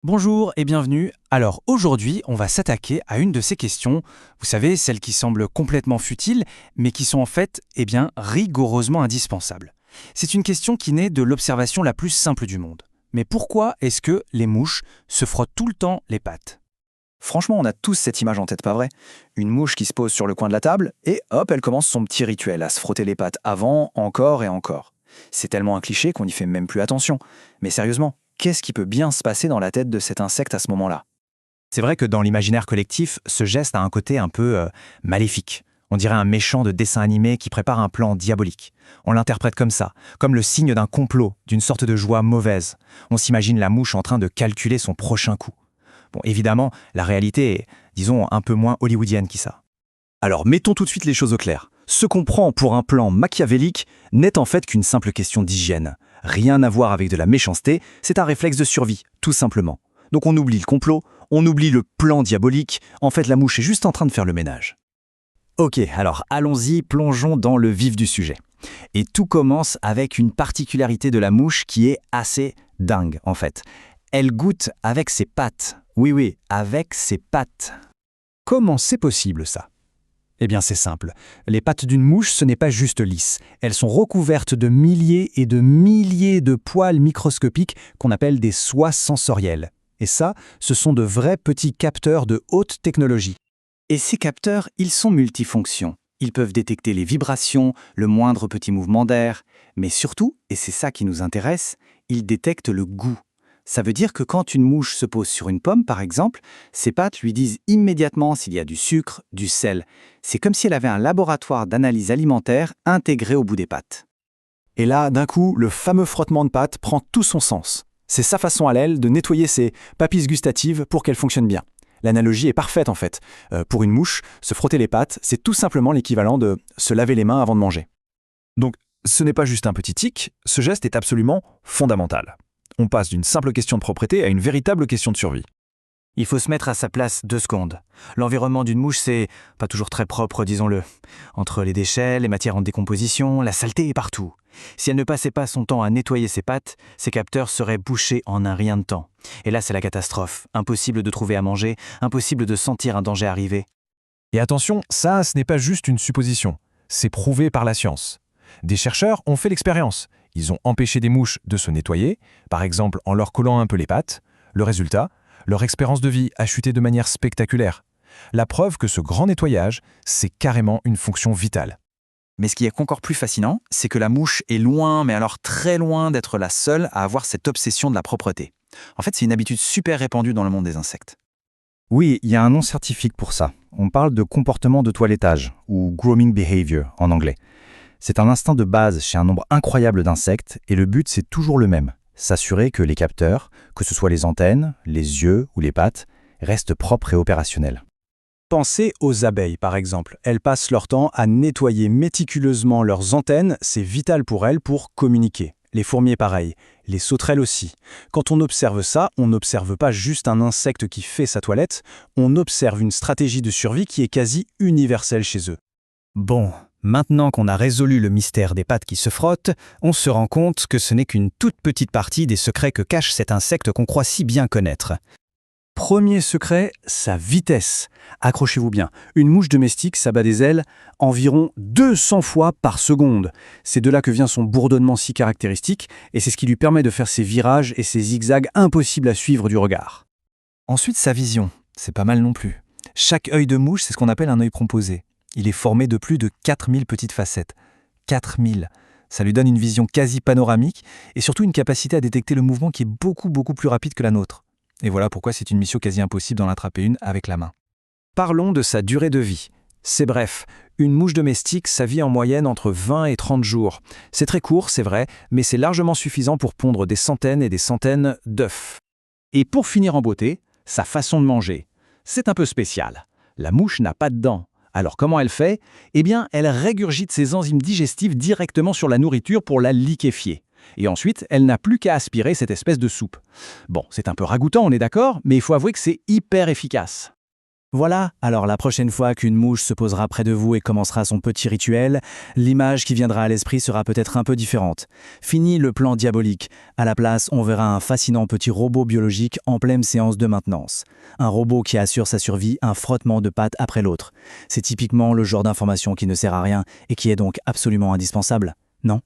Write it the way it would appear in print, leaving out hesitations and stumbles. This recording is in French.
Bonjour et bienvenue. Alors aujourd'hui, on va s'attaquer à une de ces questions, vous savez, celles qui semblent complètement futiles, mais qui sont en fait, rigoureusement indispensables. C'est une question qui naît de l'observation la plus simple du monde. Mais pourquoi est-ce que les mouches se frottent tout le temps les pattes? Franchement, on a tous cette image en tête, pas vrai? Une mouche qui se pose sur le coin de la table et hop, elle commence son petit rituel à se frotter les pattes avant, encore et encore. C'est tellement un cliché qu'on n'y fait même plus attention. Mais sérieusement, qu'est-ce qui peut bien se passer dans la tête de cet insecte à ce moment-là? C'est vrai que dans l'imaginaire collectif, ce geste a un côté un peu maléfique. On dirait un méchant de dessin animé qui prépare un plan diabolique. On l'interprète comme ça, comme le signe d'un complot, d'une sorte de joie mauvaise. On s'imagine la mouche en train de calculer son prochain coup. Bon, évidemment, la réalité est, disons, un peu moins hollywoodienne que ça. Alors mettons tout de suite les choses au clair. Ce qu'on prend pour un plan machiavélique n'est en fait qu'une simple question d'hygiène. Rien à voir avec de la méchanceté, c'est un réflexe de survie, tout simplement. Donc on oublie le complot, on oublie le plan diabolique, en fait la mouche est juste en train de faire le ménage. Ok, alors allons-y, plongeons dans le vif du sujet. Et tout commence avec une particularité de la mouche qui est assez dingue, en fait. Elle goûte avec ses pattes. Oui, avec ses pattes. Comment c'est possible ça? Eh bien c'est simple, les pattes d'une mouche ce n'est pas juste lisse, elles sont recouvertes de milliers et de milliers de poils microscopiques qu'on appelle des soies sensorielles. Et ça, ce sont de vrais petits capteurs de haute technologie. Et ces capteurs, ils sont multifonctions. Ils peuvent détecter les vibrations, le moindre petit mouvement d'air, mais surtout, et c'est ça qui nous intéresse, ils détectent le goût. Ça veut dire que quand une mouche se pose sur une pomme, par exemple, ses pattes lui disent immédiatement s'il y a du sucre, du sel. C'est comme si elle avait un laboratoire d'analyse alimentaire intégré au bout des pattes. Et là, d'un coup, le fameux frottement de pattes prend tout son sens. C'est sa façon à elle de nettoyer ses papilles gustatives pour qu'elles fonctionnent bien. L'analogie est parfaite en fait. Pour une mouche, se frotter les pattes, c'est tout simplement l'équivalent de se laver les mains avant de manger. Donc, ce n'est pas juste un petit tic, ce geste est absolument fondamental. On passe d'une simple question de propreté à une véritable question de survie. Il faut se mettre à sa place 2 secondes. L'environnement d'une mouche, c'est pas toujours très propre, disons-le. Entre les déchets, les matières en décomposition, la saleté est partout. Si elle ne passait pas son temps à nettoyer ses pattes, ses capteurs seraient bouchés en un rien de temps. Et là, c'est la catastrophe. Impossible de trouver à manger, impossible de sentir un danger arriver. Et attention, ça, ce n'est pas juste une supposition. C'est prouvé par la science. Des chercheurs ont fait l'expérience. Ils ont empêché des mouches de se nettoyer, par exemple en leur collant un peu les pattes. Le résultat, leur espérance de vie a chuté de manière spectaculaire. La preuve que ce grand nettoyage, c'est carrément une fonction vitale. Mais ce qui est encore plus fascinant, c'est que la mouche est loin, mais alors très loin d'être la seule à avoir cette obsession de la propreté. En fait, c'est une habitude super répandue dans le monde des insectes. Oui, il y a un nom scientifique pour ça. On parle de comportement de toilettage, ou grooming behavior en anglais. C'est un instinct de base chez un nombre incroyable d'insectes et le but c'est toujours le même, s'assurer que les capteurs, que ce soit les antennes, les yeux ou les pattes, restent propres et opérationnels. Pensez aux abeilles par exemple. Elles passent leur temps à nettoyer méticuleusement leurs antennes, c'est vital pour elles pour communiquer. Les fourmis pareil, les sauterelles aussi. Quand on observe ça, on n'observe pas juste un insecte qui fait sa toilette, on observe une stratégie de survie qui est quasi universelle chez eux. Bon, maintenant qu'on a résolu le mystère des pattes qui se frottent, on se rend compte que ce n'est qu'une toute petite partie des secrets que cache cet insecte qu'on croit si bien connaître. Premier secret, sa vitesse. Accrochez-vous bien, une mouche domestique s'abat des ailes environ 200 fois par seconde. C'est de là que vient son bourdonnement si caractéristique, et c'est ce qui lui permet de faire ses virages et ses zigzags impossibles à suivre du regard. Ensuite, sa vision. C'est pas mal non plus. Chaque œil de mouche, c'est ce qu'on appelle un œil composé. Il est formé de plus de 4000 petites facettes. 4000. Ça lui donne une vision quasi panoramique et surtout une capacité à détecter le mouvement qui est beaucoup plus rapide que la nôtre. Et voilà pourquoi c'est une mission quasi impossible d'en attraper une avec la main. Parlons de sa durée de vie. C'est bref, une mouche domestique, ça vit en moyenne entre 20 et 30 jours. C'est très court, c'est vrai, mais c'est largement suffisant pour pondre des centaines et des centaines d'œufs. Et pour finir en beauté, sa façon de manger. C'est un peu spécial. La mouche n'a pas de dents. Alors comment elle fait? Eh bien, elle régurgite ses enzymes digestives directement sur la nourriture pour la liquéfier. Et ensuite, elle n'a plus qu'à aspirer cette espèce de soupe. Bon, c'est un peu ragoûtant, on est d'accord, mais il faut avouer que c'est hyper efficace. Voilà, alors la prochaine fois qu'une mouche se posera près de vous et commencera son petit rituel, l'image qui viendra à l'esprit sera peut-être un peu différente. Fini le plan diabolique. À la place, on verra un fascinant petit robot biologique en pleine séance de maintenance. Un robot qui assure sa survie, un frottement de pattes après l'autre. C'est typiquement le genre d'information qui ne sert à rien et qui est donc absolument indispensable, non ?